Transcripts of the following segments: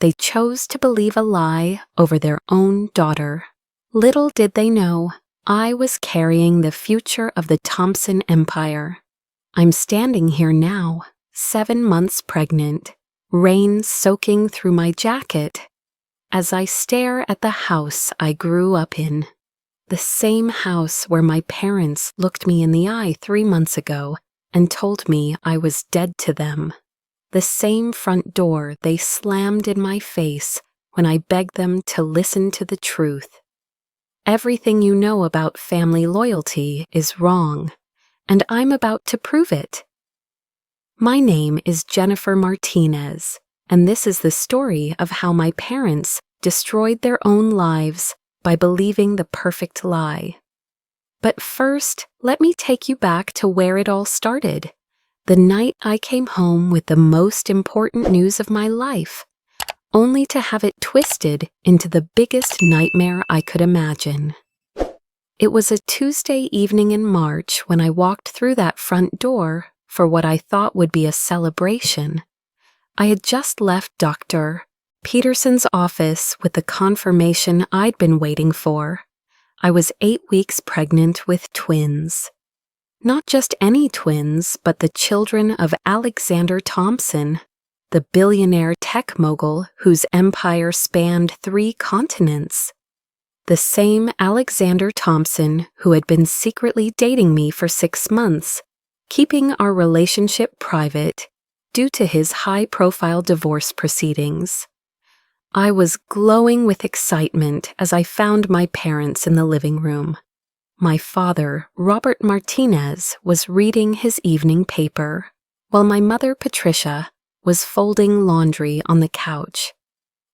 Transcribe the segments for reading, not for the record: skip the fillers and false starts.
They chose to believe a lie over their own daughter. Little did they know, I was carrying the future of the Thompson Empire. I'm standing here now, 7 months pregnant, rain soaking through my jacket, as I stare at the house I grew up in. The same house where my parents looked me in the eye 3 months ago and told me I was dead to them. The same front door they slammed in my face when I begged them to listen to the truth. Everything you know about family loyalty is wrong, and I'm about to prove it. My name is Jennifer Martinez, and this is the story of how my parents destroyed their own lives by believing the perfect lie. But first, let me take you back to where it all started, the night I came home with the most important news of my life, only to have it twisted into the biggest nightmare I could imagine. It was a Tuesday evening in March when I walked through that front door for what I thought would be a celebration. I had just left Dr. Peterson's office with the confirmation I'd been waiting for. I was 8 weeks pregnant with twins. Not just any twins, but the children of Alexander Thompson, the billionaire tech mogul whose empire spanned 3 continents. The same Alexander Thompson who had been secretly dating me for 6 months, keeping our relationship private due to his high-profile divorce proceedings. I was glowing with excitement as I found my parents in the living room. My father, Robert Martinez, was reading his evening paper, while my mother, Patricia, was folding laundry on the couch.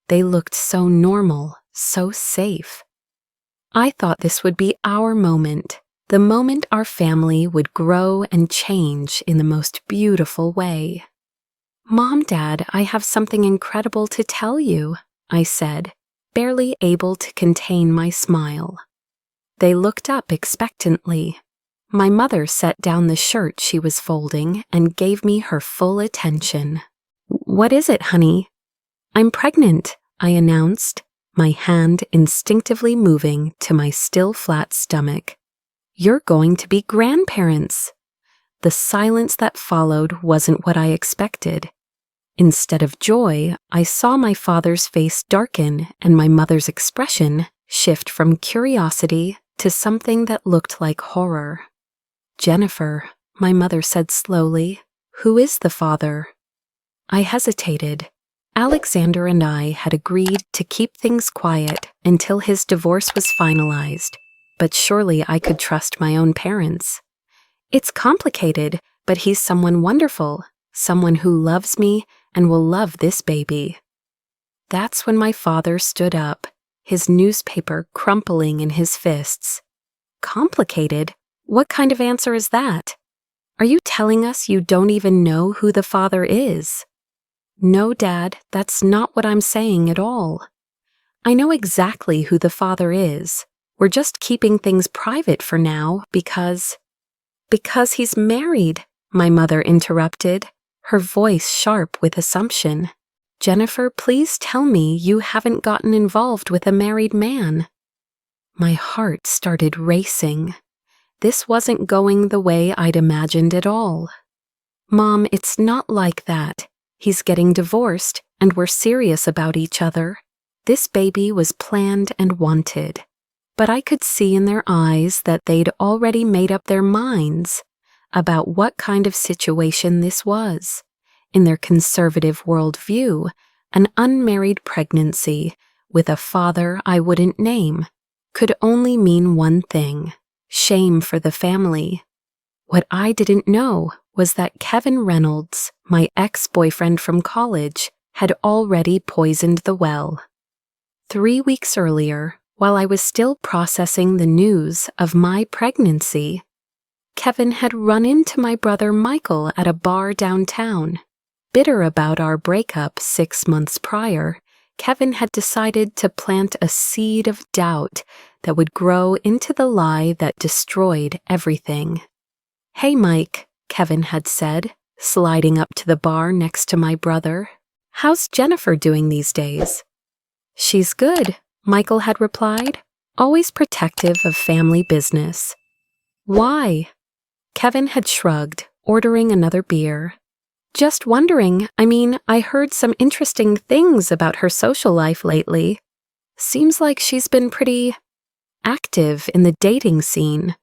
They looked so normal, so safe. I thought this would be our moment, the moment our family would grow and change in the most beautiful way. "Mom, Dad, I have something incredible to tell you," I said, barely able to contain my smile. They looked up expectantly. My mother set down the shirt she was folding and gave me her full attention. "What is it, honey?" "I'm pregnant," I announced, my hand instinctively moving to my still flat stomach. "You're going to be grandparents." The silence that followed wasn't what I expected. Instead of joy, I saw my father's face darken and my mother's expression shift from curiosity to something that looked like horror. "Jennifer," my mother said slowly, "who is the father?" I hesitated. Alexander and I had agreed to keep things quiet until his divorce was finalized, but surely I could trust my own parents. "It's complicated, but he's someone wonderful, someone who loves me and will love this baby." That's when my father stood up, his newspaper crumpling in his fists. "Complicated? What kind of answer is that? Are you telling us you don't even know who the father is?" "No, Dad, that's not what I'm saying at all. I know exactly who the father is. We're just keeping things private for now because he's married," my mother interrupted, her voice sharp with assumption. "Jennifer, please tell me you haven't gotten involved with a married man." My heart started racing. This wasn't going the way I'd imagined at all. "Mom, it's not like that. He's getting divorced, and we're serious about each other. This baby was planned and wanted." But I could see in their eyes that they'd already made up their minds about what kind of situation this was. In their conservative worldview, an unmarried pregnancy with a father I wouldn't name could only mean one thing: shame for the family. What I didn't know was that Kevin Reynolds, my ex-boyfriend from college, had already poisoned the well. 3 weeks earlier, while I was still processing the news of my pregnancy, Kevin had run into my brother Michael at a bar downtown. Bitter about our breakup 6 months prior, Kevin had decided to plant a seed of doubt that would grow into the lie that destroyed everything. "Hey, Mike," Kevin had said, sliding up to the bar next to my brother. How's Jennifer doing these days? She's good, Michael had replied, always protective of family business. Why? Kevin had shrugged, ordering another beer. Just wondering, I heard some interesting things about her social life lately. Seems like she's been pretty active in the dating scene.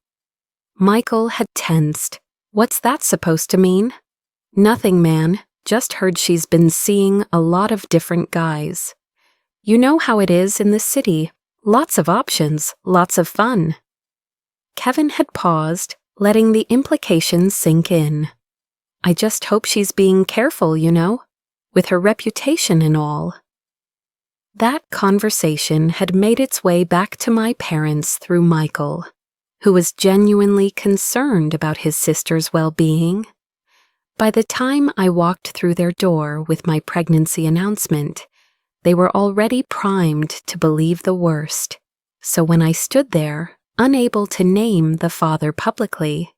Michael had tensed. What's that supposed to mean? Nothing, man. Just heard she's been seeing a lot of different guys. You know how it is in the city. Lots of options, lots of fun. Kevin had paused, letting the implications sink in. I just hope she's being careful, with her reputation and all. That conversation had made its way back to my parents through Michael, who was genuinely concerned about his sister's well-being. By the time I walked through their door with my pregnancy announcement, they were already primed to believe the worst. So when I stood there, unable to name the father publicly,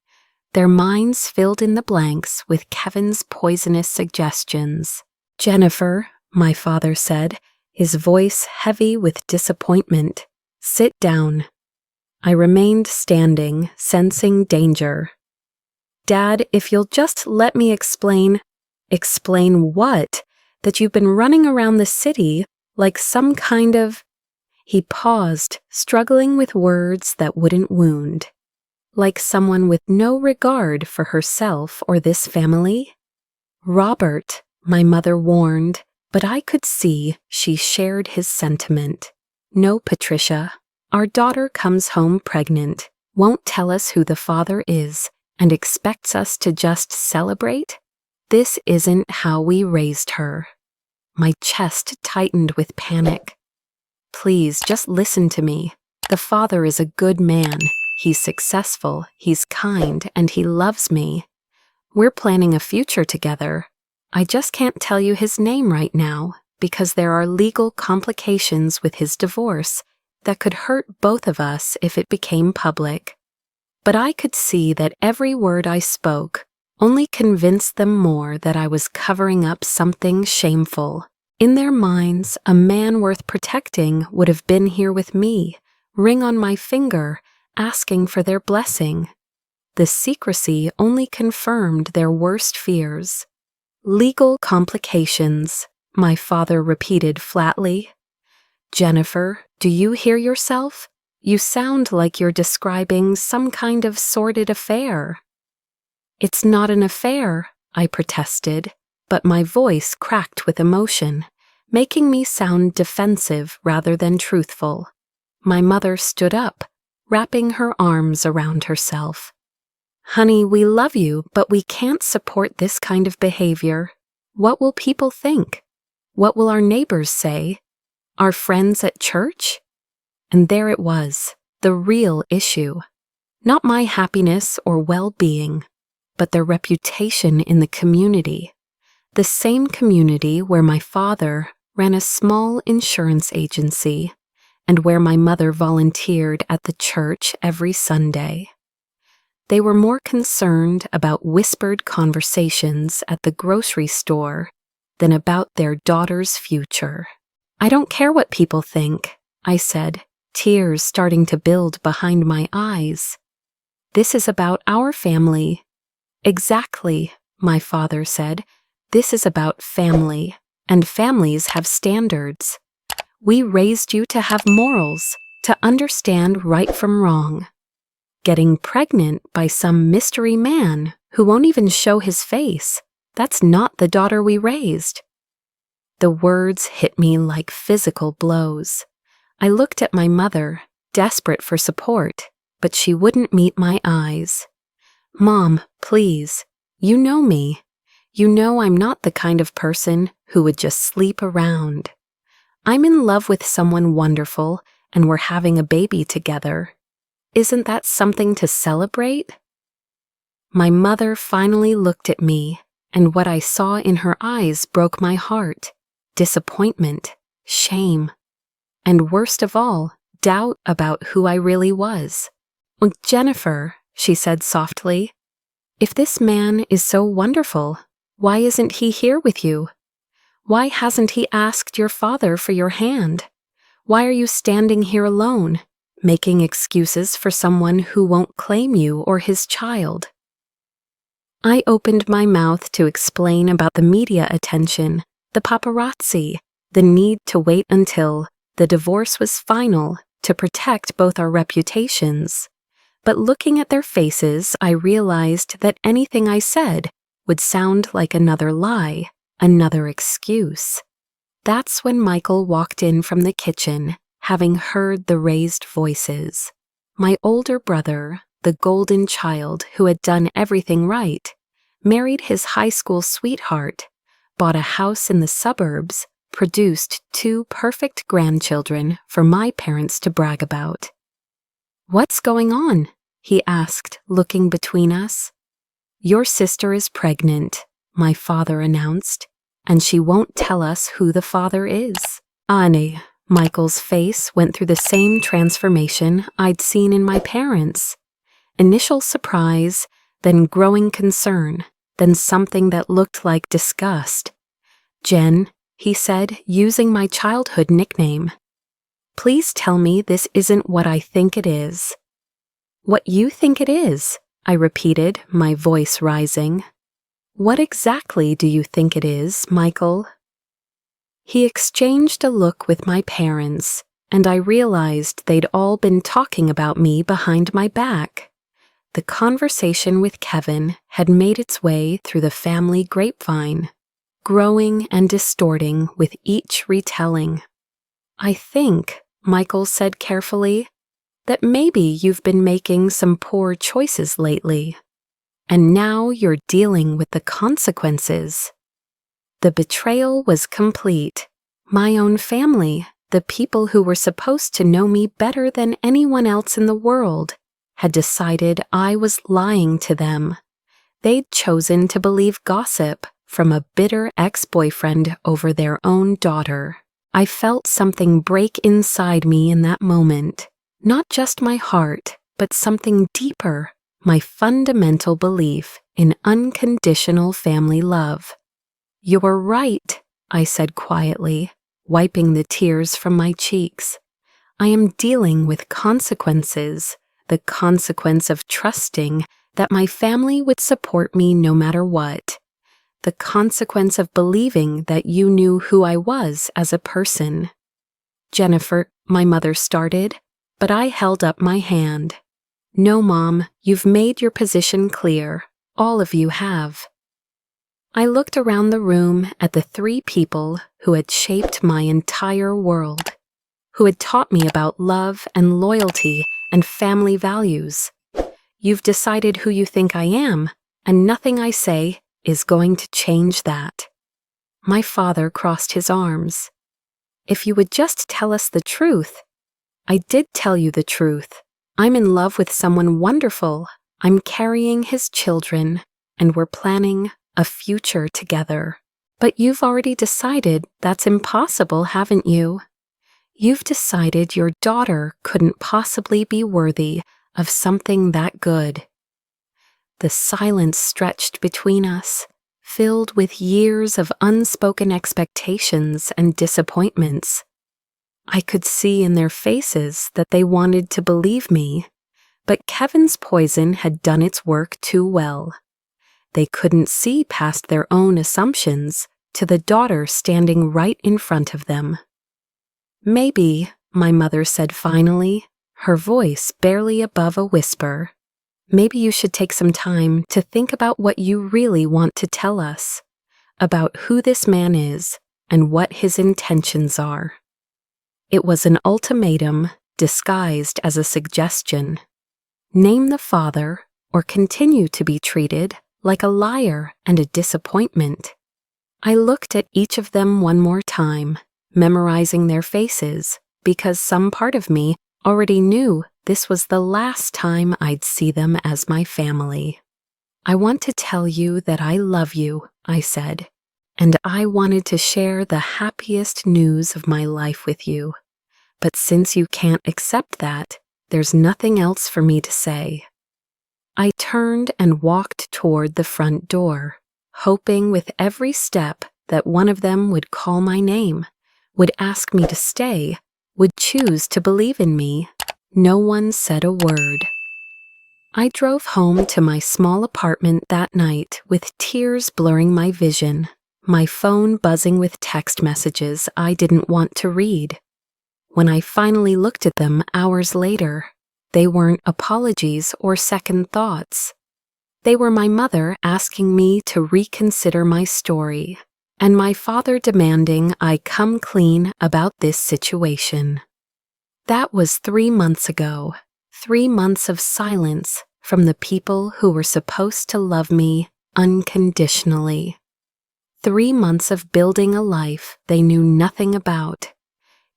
their minds filled in the blanks with Kevin's poisonous suggestions. Jennifer, my father said, his voice heavy with disappointment, sit down. I remained standing, sensing danger. Dad, if you'll just let me explain. Explain what? That you've been running around the city like some kind of... He paused, struggling with words that wouldn't wound. Like someone with no regard for herself or this family? Robert, my mother warned, but I could see she shared his sentiment. No, Patricia. Our daughter comes home pregnant, won't tell us who the father is, and expects us to just celebrate? This isn't how we raised her. My chest tightened with panic. Please, just listen to me. The father is a good man. He's successful, he's kind, and he loves me. We're planning a future together. I just can't tell you his name right now because there are legal complications with his divorce that could hurt both of us if it became public. But I could see that every word I spoke only convinced them more that I was covering up something shameful. In their minds, a man worth protecting would have been here with me, ring on my finger, asking for their blessing. The secrecy only confirmed their worst fears. Legal complications, my father repeated flatly. Jennifer, do you hear yourself? You sound like you're describing some kind of sordid affair. It's not an affair, I protested, but my voice cracked with emotion, making me sound defensive rather than truthful. My mother stood up, wrapping her arms around herself. Honey, we love you, but we can't support this kind of behavior. What will people think? What will our neighbors say? Our friends at church? And there it was, the real issue. Not my happiness or well-being, but their reputation in the community. The same community where my father ran a small insurance agency and where my mother volunteered at the church every Sunday. They were more concerned about whispered conversations at the grocery store than about their daughter's future. I don't care what people think, I said, tears starting to build behind my eyes. This is about our family. Exactly, my father said. This is about family, and families have standards. We raised you to have morals, to understand right from wrong. Getting pregnant by some mystery man who won't even show his face, that's not the daughter we raised. The words hit me like physical blows. I looked at my mother, desperate for support, but she wouldn't meet my eyes. Mom, please, you know me. You know I'm not the kind of person who would just sleep around. I'm in love with someone wonderful, and we're having a baby together. Isn't that something to celebrate? My mother finally looked at me, and what I saw in her eyes broke my heart. Disappointment, shame, and worst of all, doubt about who I really was. Jennifer, she said softly, if this man is so wonderful, why isn't he here with you? Why hasn't he asked your father for your hand? Why are you standing here alone, making excuses for someone who won't claim you or his child? I opened my mouth to explain about the media attention, the paparazzi, the need to wait until the divorce was final to protect both our reputations. But looking at their faces, I realized that anything I said would sound like another lie, another excuse. That's when Michael walked in from the kitchen, having heard the raised voices. My older brother, the golden child who had done everything right, married his high school sweetheart, bought a house in the suburbs, produced 2 perfect grandchildren for my parents to brag about. "What's going on?" he asked, looking between us. "Your sister is pregnant," my father announced, "and she won't tell us who the father is." Annie, Michael's face went through the same transformation I'd seen in my parents. Initial surprise, then growing concern, then something that looked like disgust. "Jen," he said, using my childhood nickname, "please tell me this isn't what I think it is." "What you think it is?" I repeated, my voice rising. "What exactly do you think it is, Michael?" He exchanged a look with my parents, and I realized they'd all been talking about me behind my back. The conversation with Kevin had made its way through the family grapevine, growing and distorting with each retelling. "I think," Michael said carefully, "that maybe you've been making some poor choices lately, and now you're dealing with the consequences." The betrayal was complete. My own family, the people who were supposed to know me better than anyone else in the world, had decided I was lying to them. They'd chosen to believe gossip from a bitter ex-boyfriend over their own daughter. I felt something break inside me in that moment. Not just my heart, but something deeper, my fundamental belief in unconditional family love. "You're right," I said quietly, wiping the tears from my cheeks. "I am dealing with consequences, the consequence of trusting that my family would support me no matter what, the consequence of believing that you knew who I was as a person." "Jennifer," my mother started, but I held up my hand. "No, Mom, you've made your position clear. All of you have." I looked around the room at the 3 people who had shaped my entire world, who had taught me about love and loyalty and family values. You've decided who you think I am, and nothing I say is going to change that. My father crossed his arms. "If you would just tell us the truth." "I did tell you the truth. I'm in love with someone wonderful. I'm carrying his children, and we're planning a future together. But you've already decided that's impossible, haven't you? You've decided your daughter couldn't possibly be worthy of something that good." The silence stretched between us, filled with years of unspoken expectations and disappointments. I could see in their faces that they wanted to believe me, but Kevin's poison had done its work too well. They couldn't see past their own assumptions to the daughter standing right in front of them. "Maybe," my mother said finally, her voice barely above a whisper, "maybe you should take some time to think about what you really want to tell us, about who this man is and what his intentions are." It was an ultimatum disguised as a suggestion. Name the father or continue to be treated like a liar and a disappointment. I looked at each of them one more time, memorizing their faces, because some part of me already knew this was the last time I'd see them as my family. "I want to tell you that I love you," I said, "and I wanted to share the happiest news of my life with you. But since you can't accept that, there's nothing else for me to say." I turned and walked toward the front door, hoping with every step that one of them would call my name, would ask me to stay, would choose to believe in me. No one said a word. I drove home to my small apartment that night with tears blurring my vision, my phone buzzing with text messages I didn't want to read. When I finally looked at them hours later, they weren't apologies or second thoughts. They were my mother asking me to reconsider my story, and my father demanding I come clean about this situation. That was 3 months ago, 3 months of silence from the people who were supposed to love me unconditionally. 3 months of building a life they knew nothing about,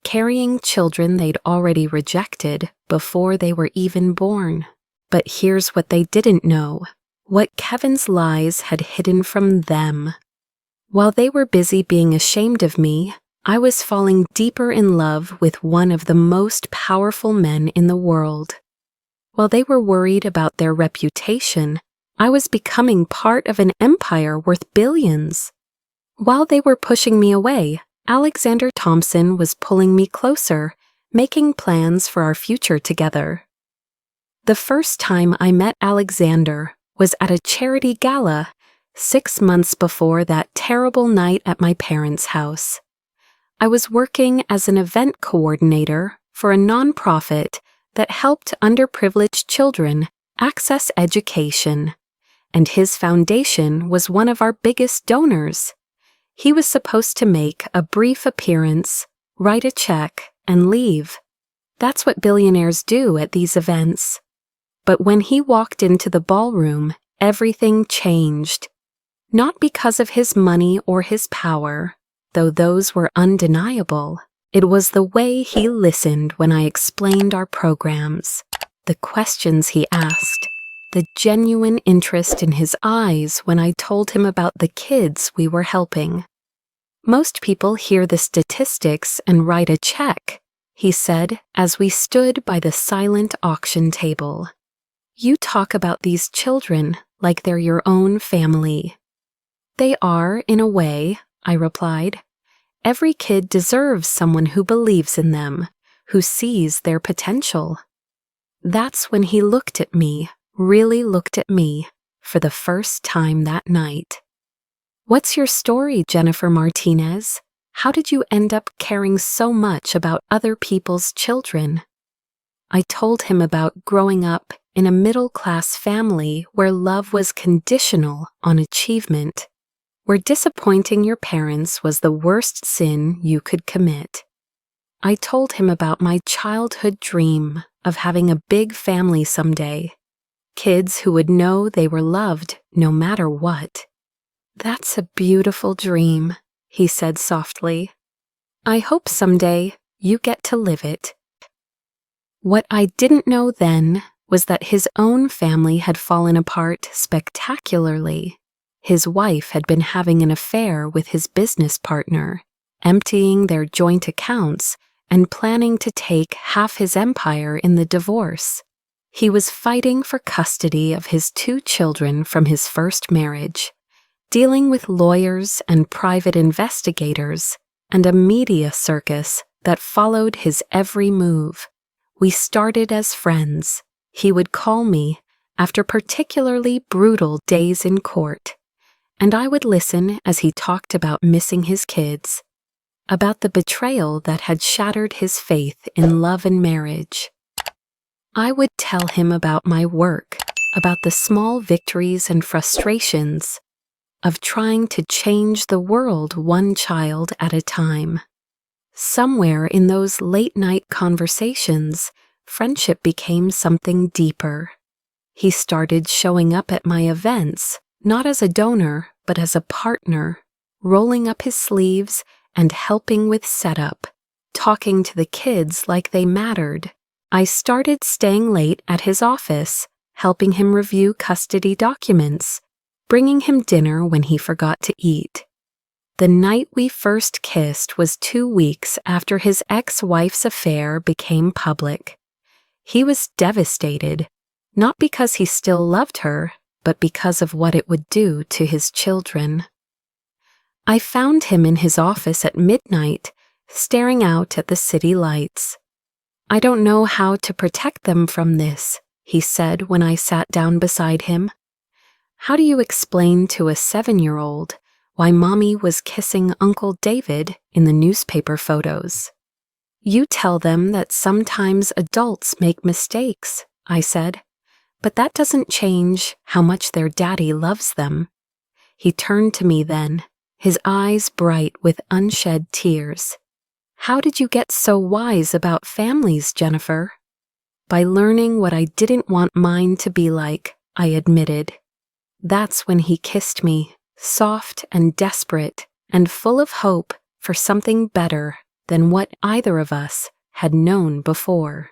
carrying children they'd already rejected before they were even born. But here's what they didn't know, what Kevin's lies had hidden from them. While they were busy being ashamed of me, I was falling deeper in love with one of the most powerful men in the world. While they were worried about their reputation, I was becoming part of an empire worth billions. While they were pushing me away, Alexander Thompson was pulling me closer, making plans for our future together. The first time I met Alexander was at a charity gala 6 months before that terrible night at my parents' house. I was working as an event coordinator for a nonprofit that helped underprivileged children access education, and his foundation was one of our biggest donors. He was supposed to make a brief appearance, write a check, and leave. That's what billionaires do at these events. But when he walked into the ballroom, everything changed. Not because of his money or his power, though those were undeniable. It was the way he listened when I explained our programs, the questions he asked, the genuine interest in his eyes when I told him about the kids we were helping. Most people hear the statistics and write a check, he said as we stood by the silent auction table. You talk about these children like they're your own family. They are, in a way, I replied. Every kid deserves someone who believes in them, who sees their potential. That's when he looked at me, really looked at me, for the first time that night. What's your story, Jennifer Martinez? How did you end up caring so much about other people's children? I told him about growing up in a middle-class family where love was conditional on achievement, where disappointing your parents was the worst sin you could commit. I told him about my childhood dream of having a big family someday, kids who would know they were loved no matter what. That's a beautiful dream, he said softly. I hope someday you get to live it. What I didn't know then was that his own family had fallen apart spectacularly. His wife had been having an affair with his business partner, emptying their joint accounts and planning to take half his empire in the divorce. He was fighting for custody of his 2 children from his first marriage, dealing with lawyers and private investigators, and a media circus that followed his every move. We started as friends. He would call me after particularly brutal days in court, and I would listen as he talked about missing his kids, about the betrayal that had shattered his faith in love and marriage. I would tell him about my work, about the small victories and frustrations of trying to change the world one child at a time. Somewhere in those late-night conversations, friendship became something deeper. He started showing up at my events, not as a donor, but as a partner, rolling up his sleeves and helping with setup, talking to the kids like they mattered. I started staying late at his office, helping him review custody documents, bringing him dinner when he forgot to eat. The night we first kissed was 2 weeks after his ex-wife's affair became public. He was devastated, not because he still loved her, but because of what it would do to his children. I found him in his office at midnight, staring out at the city lights. "I don't know how to protect them from this," he said when I sat down beside him. "How do you explain to a 7-year-old why Mommy was kissing Uncle David in the newspaper photos?" "You tell them that sometimes adults make mistakes," I said, "but that doesn't change how much their daddy loves them." He turned to me then, his eyes bright with unshed tears. "How did you get so wise about families, Jennifer?" "By learning what I didn't want mine to be like," I admitted. That's when he kissed me, soft and desperate and full of hope for something better than what either of us had known before.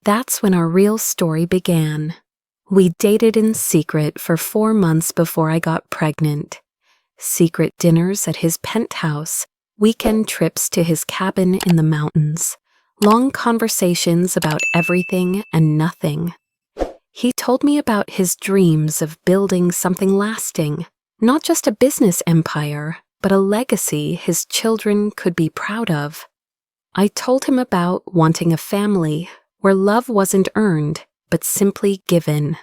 That's when our real story began. We dated in secret for 4 months before I got pregnant. Secret dinners at his penthouse, weekend trips to his cabin in the mountains, long conversations about everything and nothing. He told me about his dreams of building something lasting, not just a business empire, but a legacy his children could be proud of. I told him about wanting a family where love wasn't earned, but simply given.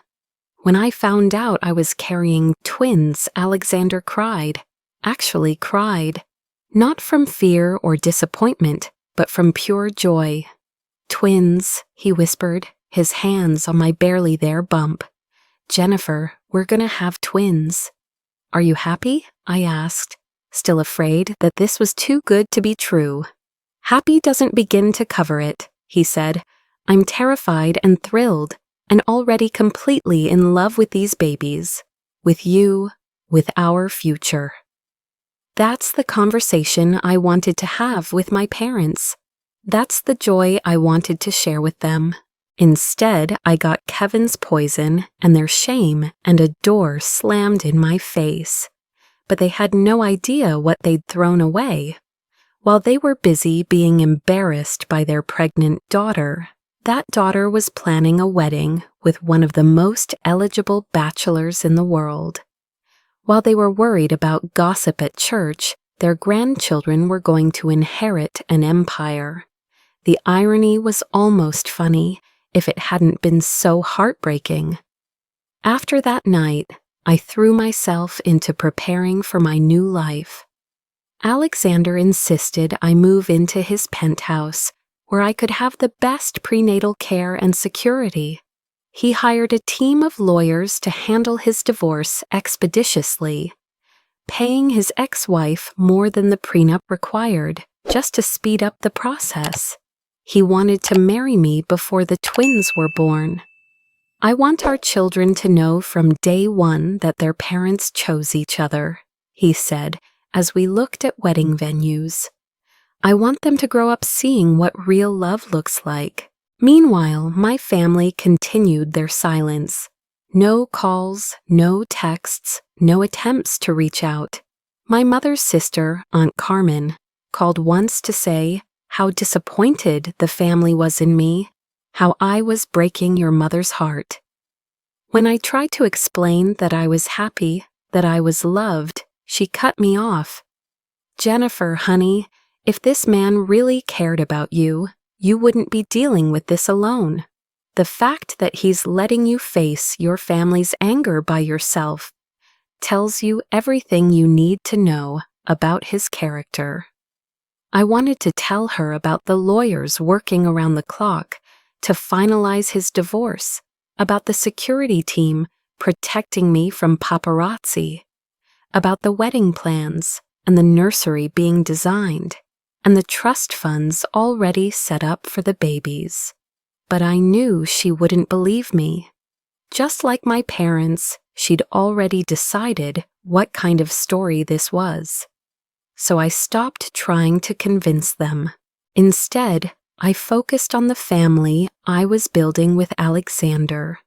When I found out I was carrying twins, Alexander cried. Actually cried. Not from fear or disappointment, but from pure joy. "Twins," he whispered, his hands on my barely there bump. "Jennifer, we're gonna have twins." "Are you happy?" I asked, still afraid that this was too good to be true. "Happy doesn't begin to cover it," he said. "I'm terrified and thrilled, and already completely in love with these babies, with you, with our future." That's the conversation I wanted to have with my parents. That's the joy I wanted to share with them. Instead, I got Kevin's poison and their shame, and a door slammed in my face. But they had no idea what they'd thrown away. While they were busy being embarrassed by their pregnant daughter, that daughter was planning a wedding with one of the most eligible bachelors in the world. While they were worried about gossip at church, their grandchildren were going to inherit an empire. The irony was almost funny, if it hadn't been so heartbreaking. After that night, I threw myself into preparing for my new life. Alexander insisted I move into his penthouse, where I could have the best prenatal care and security. He hired a team of lawyers to handle his divorce expeditiously, paying his ex-wife more than the prenup required, just to speed up the process. He wanted to marry me before the twins were born. "I want our children to know from day one that their parents chose each other," he said as we looked at wedding venues. "I want them to grow up seeing what real love looks like." Meanwhile, my family continued their silence. No calls, no texts, no attempts to reach out. My mother's sister, Aunt Carmen, called once to say how disappointed the family was in me, how I was breaking your mother's heart. When I tried to explain that I was happy, that I was loved, she cut me off. "Jennifer, honey, if this man really cared about you, you wouldn't be dealing with this alone. The fact that he's letting you face your family's anger by yourself tells you everything you need to know about his character." I wanted to tell her about the lawyers working around the clock to finalize his divorce, about the security team protecting me from paparazzi, about the wedding plans and the nursery being designed, and the trust funds already set up for the babies. But I knew she wouldn't believe me. Just like my parents, she'd already decided what kind of story this was. So I stopped trying to convince them. Instead, I focused on the family I was building with Alexander,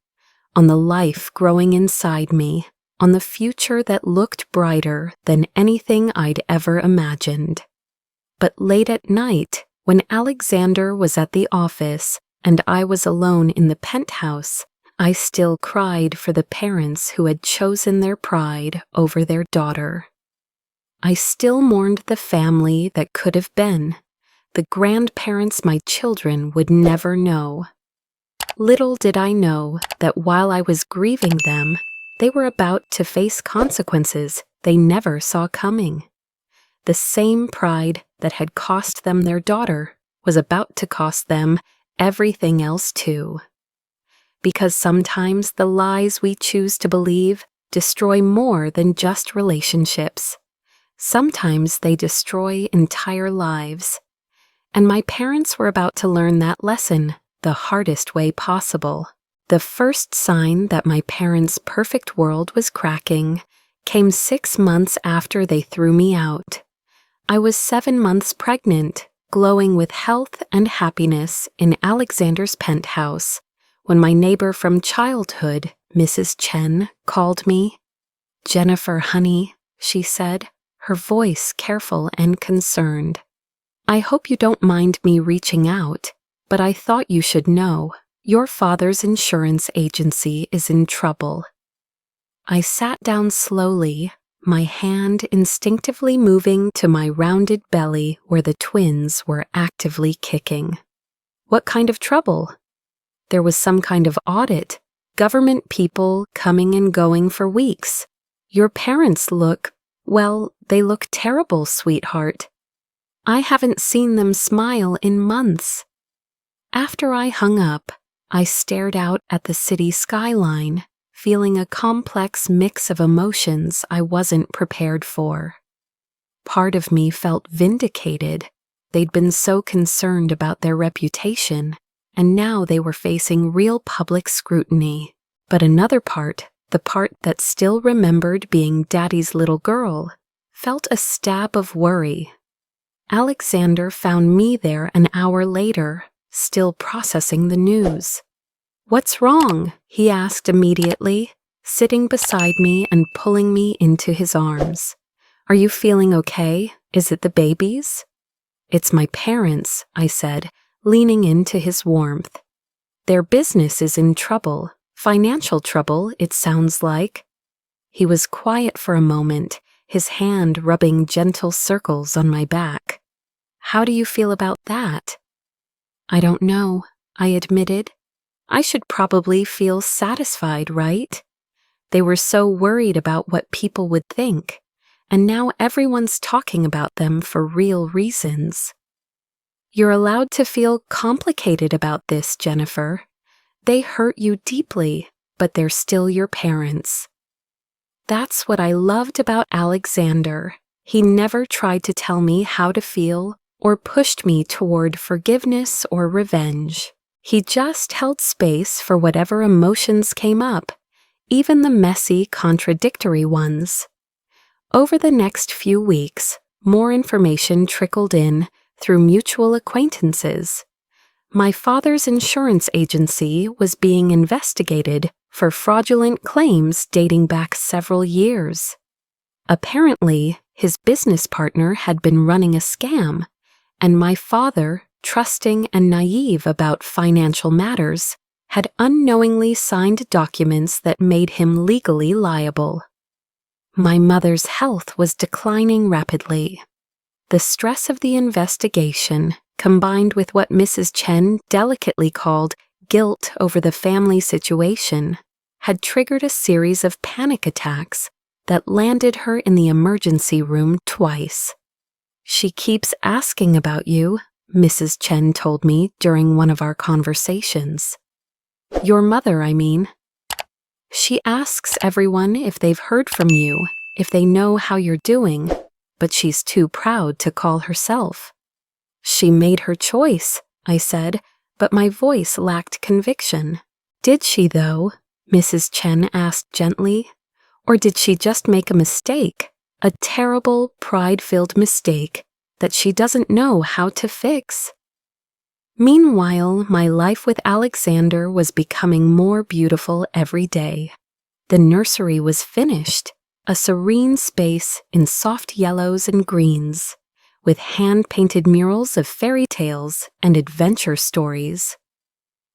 on the life growing inside me, on the future that looked brighter than anything I'd ever imagined. But late at night, when Alexander was at the office and I was alone in the penthouse, I still cried for the parents who had chosen their pride over their daughter. I still mourned the family that could have been, the grandparents my children would never know. Little did I know that while I was grieving them, they were about to face consequences they never saw coming. The same pride that had cost them their daughter was about to cost them everything else too. Because sometimes the lies we choose to believe destroy more than just relationships. Sometimes they destroy entire lives. And my parents were about to learn that lesson the hardest way possible. The first sign that my parents' perfect world was cracking came 6 months after they threw me out. I was 7 months pregnant, glowing with health and happiness in Alexander's penthouse, when my neighbor from childhood, Mrs. Chen, called me. "Jennifer, honey," she said, her voice careful and concerned. "I hope you don't mind me reaching out, but I thought you should know. Your father's insurance agency is in trouble." I sat down slowly, my hand instinctively moving to my rounded belly where the twins were actively kicking. "What kind of trouble?" "There was some kind of audit. Government people coming and going for weeks. Your parents look, well, they look terrible, sweetheart. I haven't seen them smile in months." After I hung up, I stared out at the city skyline, feeling a complex mix of emotions I wasn't prepared for. Part of me felt vindicated. They'd been so concerned about their reputation, and now they were facing real public scrutiny. But another part, the part that still remembered being Daddy's little girl, felt a stab of worry. Alexander found me there an hour later, still processing the news. "What's wrong?" he asked immediately, sitting beside me and pulling me into his arms. "Are you feeling okay? Is it the babies?" "It's my parents," I said, leaning into his warmth. "Their business is in trouble, financial trouble, it sounds like." He was quiet for a moment, his hand rubbing gentle circles on my back. "How do you feel about that?" "I don't know," I admitted. "I should probably feel satisfied, right? They were so worried about what people would think, and now everyone's talking about them for real reasons." "You're allowed to feel complicated about this, Jennifer. They hurt you deeply, but they're still your parents." That's what I loved about Alexander. He never tried to tell me how to feel or pushed me toward forgiveness or revenge. He just held space for whatever emotions came up, even the messy, contradictory ones. Over the next few weeks, more information trickled in through mutual acquaintances. My father's insurance agency was being investigated for fraudulent claims dating back several years. Apparently, his business partner had been running a scam, and my father, trusting and naive about financial matters, had unknowingly signed documents that made him legally liable. My mother's health was declining rapidly. The stress of the investigation, combined with what Mrs. Chen delicately called guilt over the family situation, had triggered a series of panic attacks that landed her in the emergency room twice. "She keeps asking about you," Mrs. Chen told me during one of our conversations. "Your mother, I mean. She asks everyone if they've heard from you, if they know how you're doing, but she's too proud to call herself." "She made her choice," I said, but my voice lacked conviction. "Did she, though?" Mrs. Chen asked gently. "Or did she just make a mistake? A terrible, pride-filled mistake that she doesn't know how to fix?" Meanwhile, my life with Alexander was becoming more beautiful every day. The nursery was finished, a serene space in soft yellows and greens, with hand-painted murals of fairy tales and adventure stories.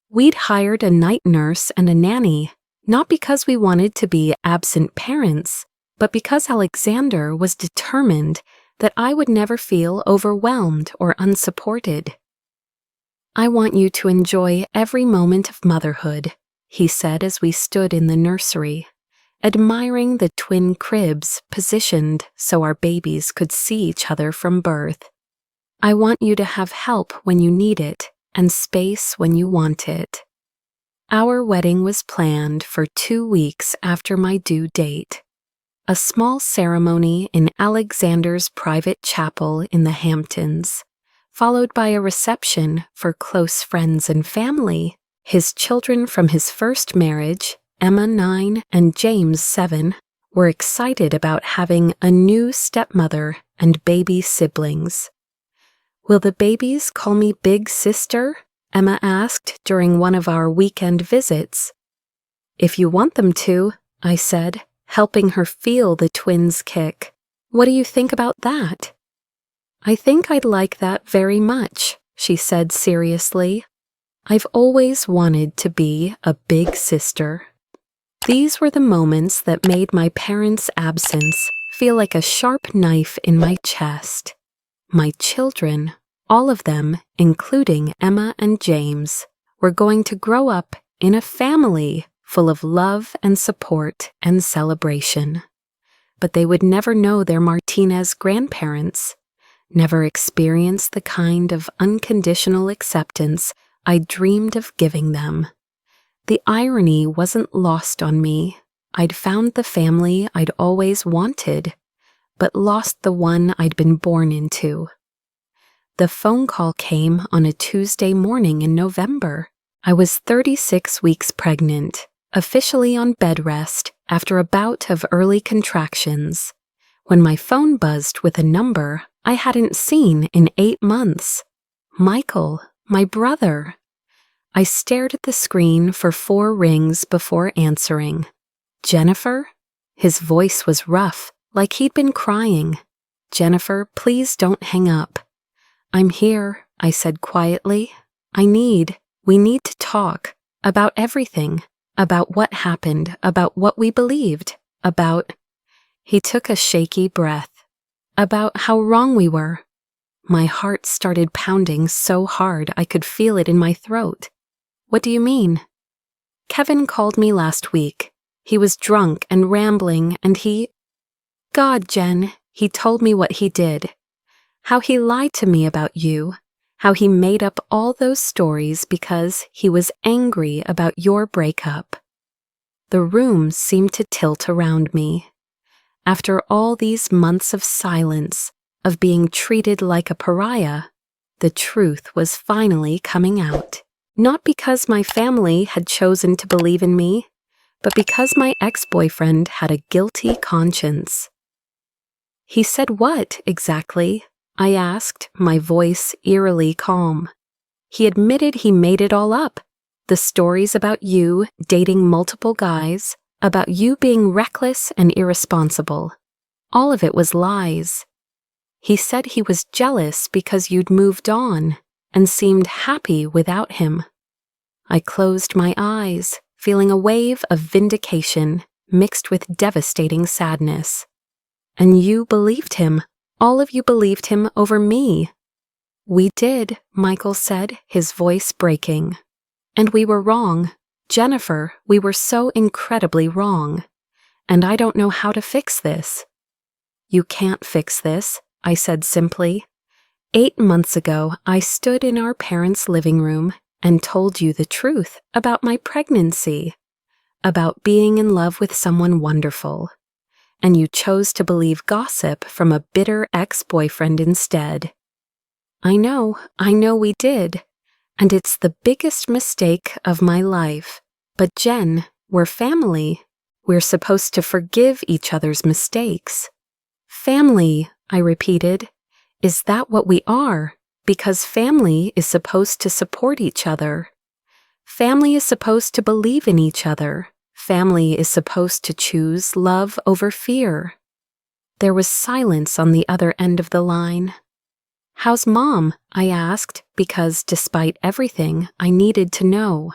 We'd hired a night nurse and a nanny, not because we wanted to be absent parents, but because Alexander was determined that I would never feel overwhelmed or unsupported. "I want you to enjoy every moment of motherhood," he said as we stood in the nursery, admiring the twin cribs positioned so our babies could see each other from birth. "I want you to have help when you need it and space when you want it." Our wedding was planned for 2 weeks after my due date. A small ceremony in Alexander's private chapel in the Hamptons, followed by a reception for close friends and family. His children from his first marriage, Emma 9 and James 7, were excited about having a new stepmother and baby siblings. "Will the babies call me Big Sister?" Emma asked during one of our weekend visits. "If you want them to," I said, helping her feel the twins' kick. "What do you think about that?" "I think I'd like that very much," she said seriously. "I've always wanted to be a big sister." These were the moments that made my parents' absence feel like a sharp knife in my chest. My children, all of them, including Emma and James, were going to grow up in a family full of love and support and celebration. But they would never know their Martinez grandparents, never experience the kind of unconditional acceptance I dreamed of giving them. The irony wasn't lost on me. I'd found the family I'd always wanted, but lost the one I'd been born into. The phone call came on a Tuesday morning in November. I was 36 weeks pregnant, officially on bed rest after a bout of early contractions, when my phone buzzed with a number I hadn't seen in 8 months. Michael, my brother. I stared at the screen for 4 rings before answering. "Jennifer?" His voice was rough, like he'd been crying. "Jennifer, please don't hang up." "I'm here," I said quietly. We need to talk about everything, about what happened, about what we believed, about—" He took a shaky breath. "About how wrong we were." My heart started pounding so hard I could feel it in my throat. "What do you mean?" "Kevin called me last week. He was drunk and rambling, and God, Jen, he told me what he did. How he lied to me about you. How he made up all those stories because he was angry about your breakup." The room seemed to tilt around me. After all these months of silence, of being treated like a pariah, the truth was finally coming out. Not because my family had chosen to believe in me, but because my ex-boyfriend had a guilty conscience. "He said what, exactly?" I asked, my voice eerily calm. "He admitted he made it all up. The stories about you dating multiple guys, about you being reckless and irresponsible. All of it was lies. He said he was jealous because you'd moved on and seemed happy without him." I closed my eyes, feeling a wave of vindication mixed with devastating sadness. "And you believed him. All of you believed him over me." "We did," Michael said, his voice breaking. "And we were wrong. Jennifer, we were so incredibly wrong. And I don't know how to fix this." "You can't fix this," I said simply. 8 months ago, I stood in our parents' living room and told you the truth about my pregnancy, about being in love with someone wonderful. And you chose to believe gossip from a bitter ex-boyfriend instead. I know we did, and it's the biggest mistake of my life. But Jen, we're family. We're supposed to forgive each other's mistakes." "Family," I repeated. "Is that what we are? Because family is supposed to support each other. Family is supposed to believe in each other. Family is supposed to choose love over fear." There was silence on the other end of the line. "How's Mom?" I asked, because despite everything, I needed to know.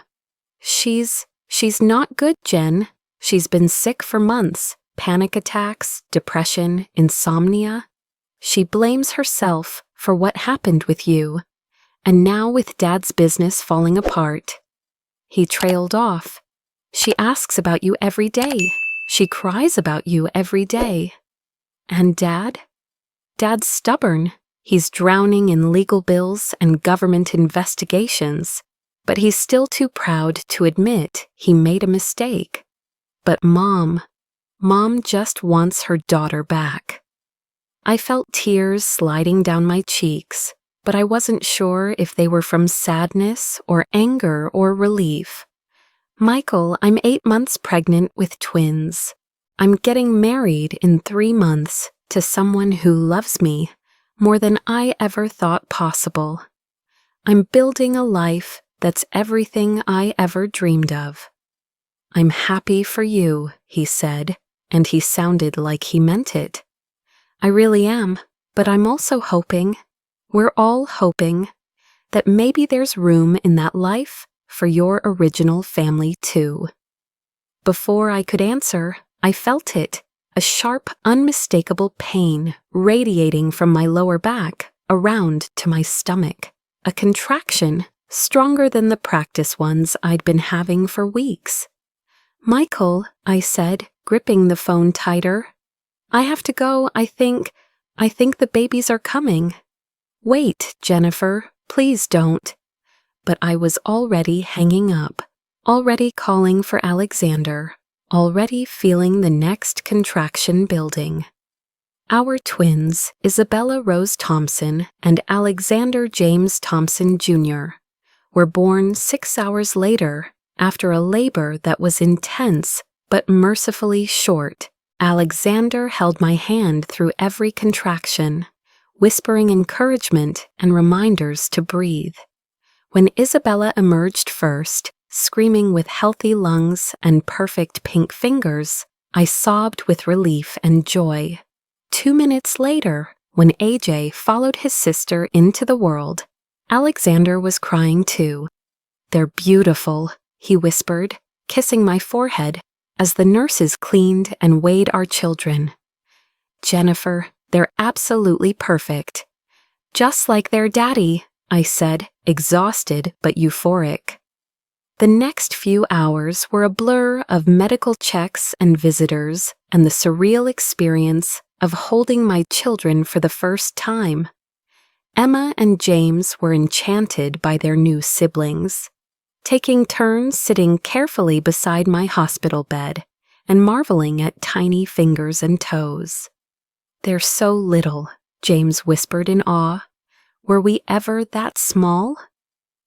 She's not good, Jen. She's been sick for months, panic attacks, depression, insomnia. She blames herself for what happened with you, and now with Dad's business falling apart. He trailed off. She asks about you every day. She cries about you every day. And Dad? Dad's stubborn. He's drowning in legal bills and government investigations, but he's still too proud to admit he made a mistake. But Mom just wants her daughter back. I felt tears sliding down my cheeks, but I wasn't sure if they were from sadness or anger or relief. Michael, I'm 8 months pregnant with twins. I'm getting married in 3 months to someone who loves me more than I ever thought possible. I'm building a life that's everything I ever dreamed of. I'm happy for you, he said, and he sounded like he meant it. I really am, but I'm also hoping, we're all hoping, that maybe there's room in that life for your original family too. Before I could answer, I felt it, a sharp, unmistakable pain radiating from my lower back around to my stomach, a contraction stronger than the practice ones I'd been having for weeks. Michael, I said, gripping the phone tighter. I have to go, I think the babies are coming. Wait, Jennifer, please don't. But I was already hanging up, already calling for Alexander, already feeling the next contraction building. Our twins, Isabella Rose Thompson and Alexander James Thompson, Jr., were born 6 hours later after a labor that was intense but mercifully short. Alexander held my hand through every contraction, whispering encouragement and reminders to breathe. When Isabella emerged first, screaming with healthy lungs and perfect pink fingers, I sobbed with relief and joy. 2 minutes later, when AJ followed his sister into the world, Alexander was crying too. They're beautiful, he whispered, kissing my forehead as the nurses cleaned and weighed our children. Jennifer, they're absolutely perfect. Just like their daddy, I said, exhausted but euphoric. The next few hours were a blur of medical checks and visitors and the surreal experience of holding my children for the first time. Emma and James were enchanted by their new siblings, taking turns sitting carefully beside my hospital bed and marveling at tiny fingers and toes. They're so little, James whispered in awe. Were we ever that small?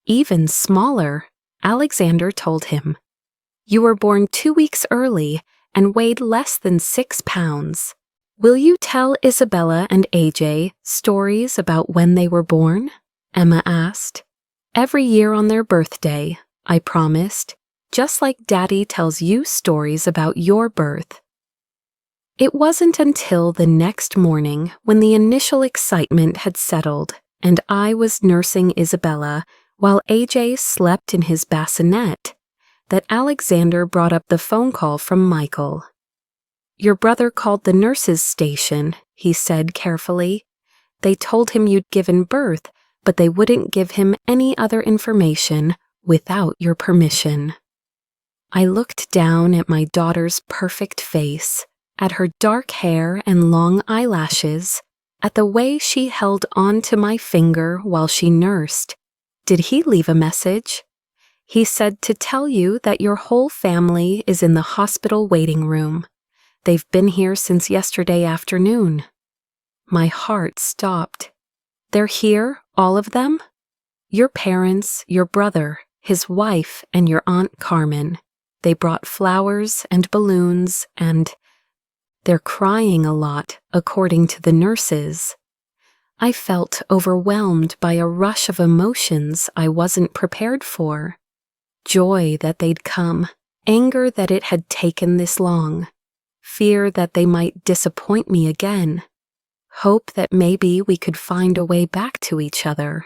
Even smaller, Alexander told him. You were born 2 weeks early and weighed less than 6 pounds. Will you tell Isabella and AJ stories about when they were born? Emma asked. Every year on their birthday, I promised, just like Daddy tells you stories about your birth. It wasn't until the next morning, when the initial excitement had settled and I was nursing Isabella while AJ slept in his bassinet, that Alexander brought up the phone call from Michael. Your brother called the nurses' station, he said carefully. They told him you'd given birth, but they wouldn't give him any other information without your permission. I looked down at my daughter's perfect face, at her dark hair and long eyelashes, at the way she held on to my finger while she nursed. Did he leave a message? He said to tell you that your whole family is in the hospital waiting room. They've been here since yesterday afternoon. My heart stopped. They're here, all of them? Your parents, your brother, his wife, and your Aunt Carmen. They brought flowers and balloons and... They're crying a lot, according to the nurses. I felt overwhelmed by a rush of emotions I wasn't prepared for. Joy that they'd come, anger that it had taken this long, fear that they might disappoint me again, hope that maybe we could find a way back to each other.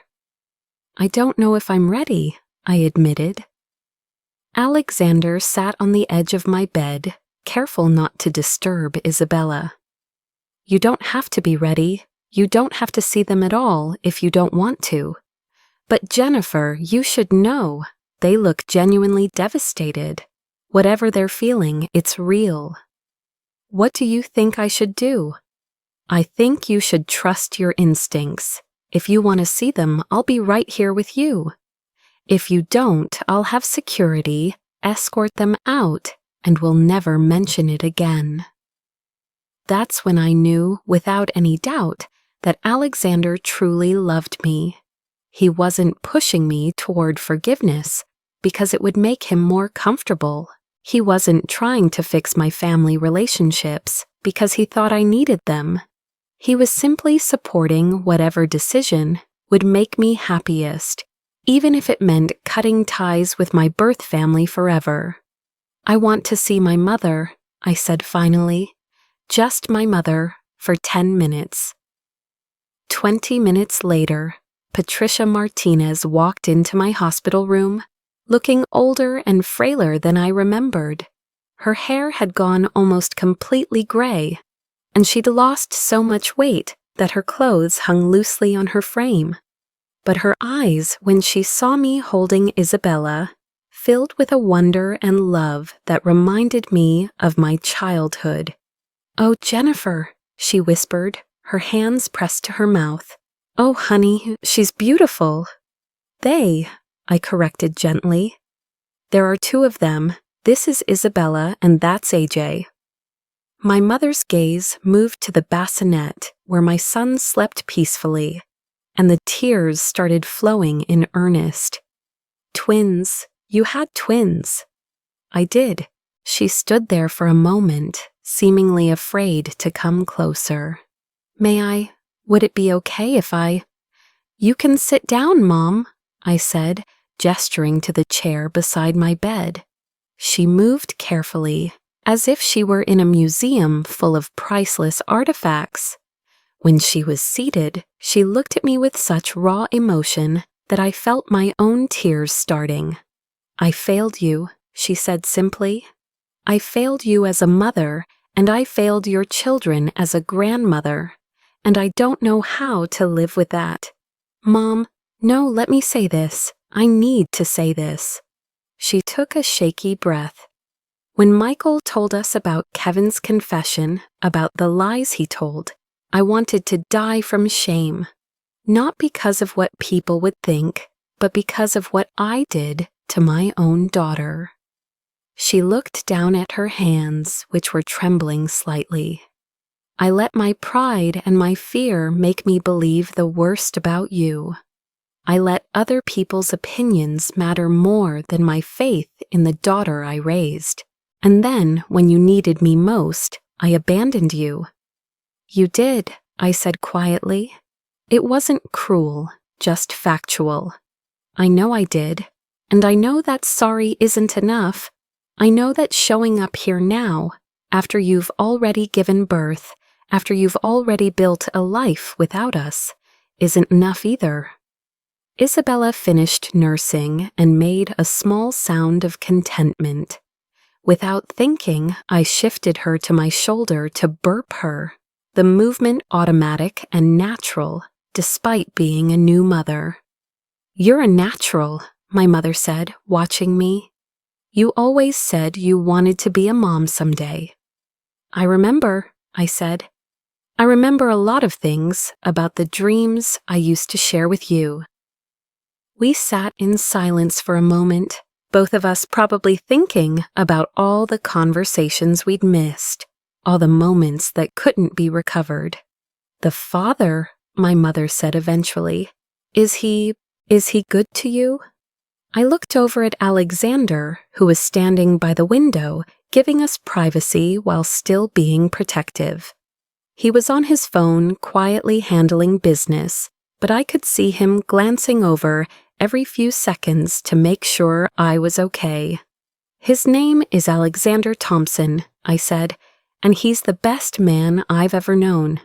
I don't know if I'm ready, I admitted. Alexander sat on the edge of my bed, careful not to disturb Isabella. You don't have to be ready. You don't have to see them at all if you don't want to. But Jennifer, you should know. They look genuinely devastated. Whatever they're feeling, it's real. What do you think I should do? I think you should trust your instincts. If you want to see them, I'll be right here with you. If you don't, I'll have security, escort them out, and we'll never mention it again. That's when I knew, without any doubt, that Alexander truly loved me. He wasn't pushing me toward forgiveness because it would make him more comfortable. He wasn't trying to fix my family relationships because he thought I needed them. He was simply supporting whatever decision would make me happiest, even if it meant cutting ties with my birth family forever. I want to see my mother, I said finally. Just my mother, for 10 minutes. 20 minutes later, Patricia Martinez walked into my hospital room, looking older and frailer than I remembered. Her hair had gone almost completely gray, and she'd lost so much weight that her clothes hung loosely on her frame. But her eyes, when she saw me holding Isabella, filled with a wonder and love that reminded me of my childhood. "Oh, Jennifer," she whispered, her hands pressed to her mouth. "Oh, honey, she's beautiful." I corrected gently. "There are two of them. This is Isabella and that's AJ." My mother's gaze moved to the bassinet where my son slept peacefully, and the tears started flowing in earnest. "Twins. You had twins." I did. She stood there for a moment, seemingly afraid to come closer. Would it be okay if You can sit down, Mom," I said, gesturing to the chair beside my bed. She moved carefully, as if she were in a museum full of priceless artifacts. When she was seated, she looked at me with such raw emotion that I felt my own tears starting. "I failed you," she said simply. "I failed you as a mother, and I failed your children as a grandmother, and I don't know how to live with that. Mom, no, let me say this. I need to say this." She took a shaky breath. "When Michael told us about Kevin's confession, about the lies he told, I wanted to die from shame. Not because of what people would think, but because of what I did to my own daughter." She looked down at her hands, which were trembling slightly. "I let my pride and my fear make me believe the worst about you. I let other people's opinions matter more than my faith in the daughter I raised. And then, when you needed me most, I abandoned you." "You did," I said quietly. "It wasn't cruel, just factual. I know I did, and I know that sorry isn't enough. I know that showing up here now, after you've already given birth, after you've already built a life without us, isn't enough either." Isabella finished nursing and made a small sound of contentment. Without thinking, I shifted her to my shoulder to burp her, the movement automatic and natural, despite being a new mother. "You're a natural," my mother said, watching me. "You always said you wanted to be a mom someday." "I remember," I said. "I remember a lot of things about the dreams I used to share with you." We sat in silence for a moment, both of us probably thinking about all the conversations we'd missed, all the moments that couldn't be recovered. "The father," my mother said eventually, Is he good to you?" I looked over at Alexander, who was standing by the window, giving us privacy while still being protective. He was on his phone, quietly handling business, but I could see him glancing over every few seconds to make sure I was okay. "His name is Alexander Thompson," I said, "and he's the best man I've ever known."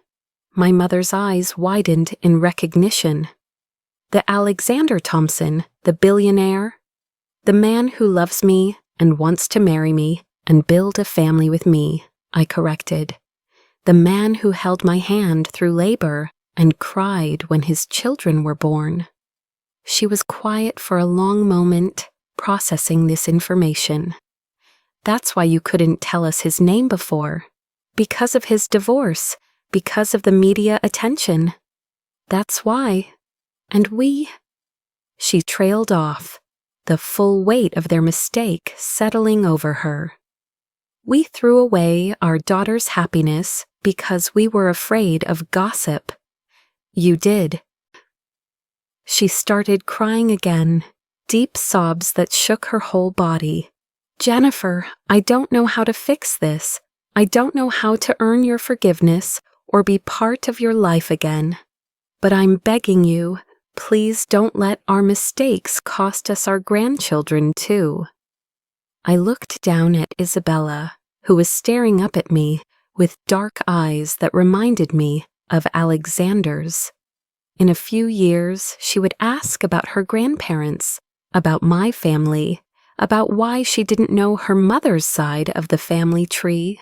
My mother's eyes widened in recognition. "The Alexander Thompson, the billionaire? The man who loves me and wants to marry me and build a family with me, I corrected. The man who held my hand through labor and cried when his children were born. She was quiet for a long moment, processing this information. That's why you couldn't tell us his name before. Because of his divorce, because of the media attention. That's why. And we... She trailed off, the full weight of their mistake settling over her. We threw away our daughter's happiness because we were afraid of gossip. You did. She started crying again, deep sobs that shook her whole body. Jennifer, I don't know how to fix this. I don't know how to earn your forgiveness or be part of your life again. But I'm begging you, please don't let our mistakes cost us our grandchildren too. I looked down at Isabella, who was staring up at me with dark eyes that reminded me of Alexander's. In a few years, she would ask about her grandparents, about my family, about why she didn't know her mother's side of the family tree.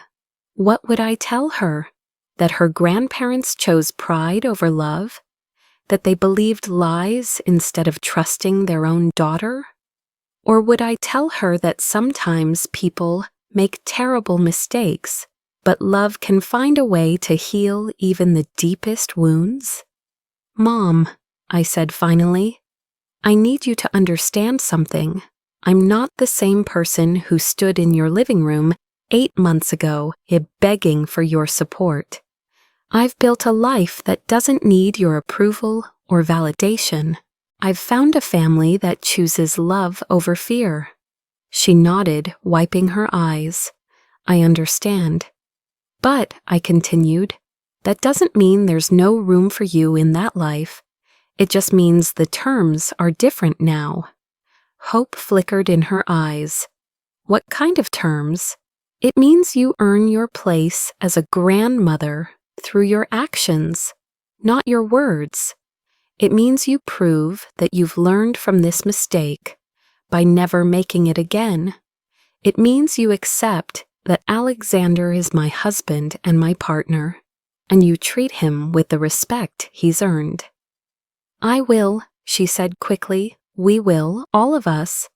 What would I tell her? That her grandparents chose pride over love? That they believed lies instead of trusting their own daughter? Or would I tell her that sometimes people make terrible mistakes, but love can find a way to heal even the deepest wounds? Mom, I said finally, I need you to understand something. I'm not the same person who stood in your living room 8 months ago, begging for your support. I've built a life that doesn't need your approval or validation. I've found a family that chooses love over fear. She nodded, wiping her eyes. I understand. But, I continued, that doesn't mean there's no room for you in that life. It just means the terms are different now. Hope flickered in her eyes. What kind of terms? It means you earn your place as a grandmother through your actions, not your words. It means you prove that you've learned from this mistake by never making it again. It means you accept that Alexander is my husband and my partner, and you treat him with the respect he's earned. I will, she said quickly. We will, all of us.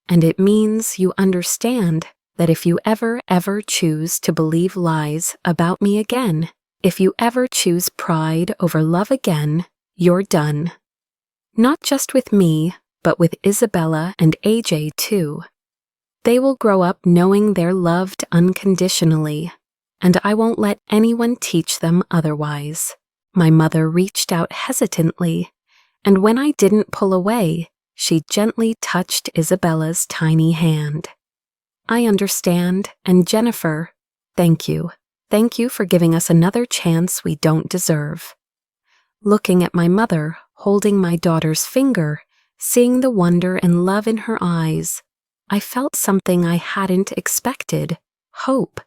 And it means you understand that if you ever choose to believe lies about me again, if you ever choose pride over love again, you're done. Not just with me, but with Isabella and AJ too. They will grow up knowing they're loved unconditionally, and I won't let anyone teach them otherwise. My mother reached out hesitantly, and when I didn't pull away, she gently touched Isabella's tiny hand. I understand, and Jennifer, thank you. Thank you for giving us another chance we don't deserve. Looking at my mother, holding my daughter's finger, seeing the wonder and love in her eyes, I felt something I hadn't expected, hope.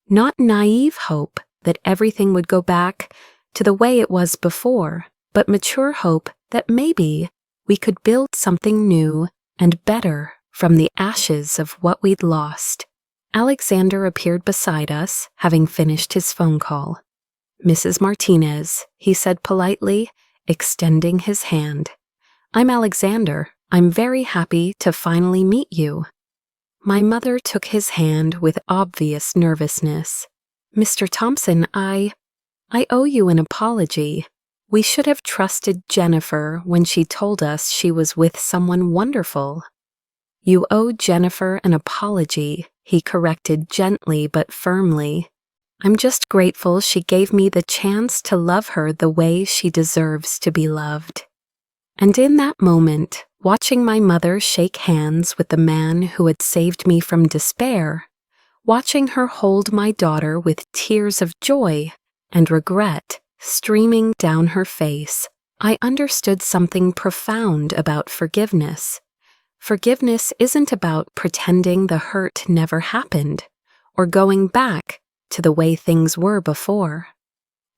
Not naive hope that everything would go back to the way it was before, but mature hope that maybe we could build something new and better from the ashes of what we'd lost. Alexander appeared beside us, having finished his phone call. Mrs. Martinez, he said politely, extending his hand. I'm Alexander. I'm very happy to finally meet you. My mother took his hand with obvious nervousness. Mr. Thompson, I owe you an apology. We should have trusted Jennifer when she told us she was with someone wonderful. You owe Jennifer an apology, he corrected gently but firmly. I'm just grateful she gave me the chance to love her the way she deserves to be loved. And in that moment, watching my mother shake hands with the man who had saved me from despair, watching her hold my daughter with tears of joy and regret streaming down her face, I understood something profound about forgiveness. Forgiveness isn't about pretending the hurt never happened or going back to the way things were before.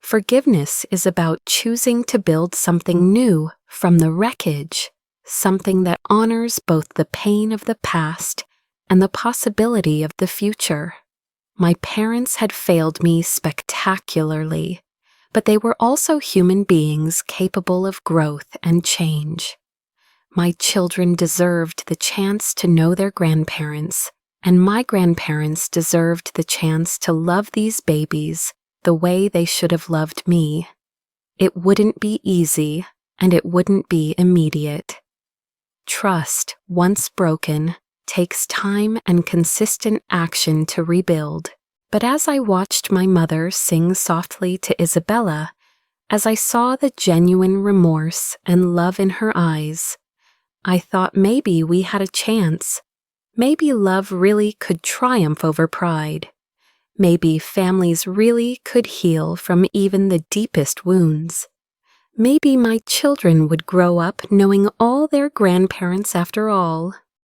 Forgiveness is about choosing to build something new from the wreckage, something that honors both the pain of the past and the possibility of the future. My parents had failed me spectacularly, but they were also human beings capable of growth and change. My children deserved the chance to know their grandparents, and my grandparents deserved the chance to love these babies the way they should have loved me. It wouldn't be easy, and it wouldn't be immediate. Trust, once broken, takes time and consistent action to rebuild. But as I watched my mother sing softly to Isabella, as I saw the genuine remorse and love in her eyes, I thought maybe we had a chance. Maybe love really could triumph over pride. Maybe families really could heal from even the deepest wounds. Maybe my children would grow up knowing all their grandparents after all.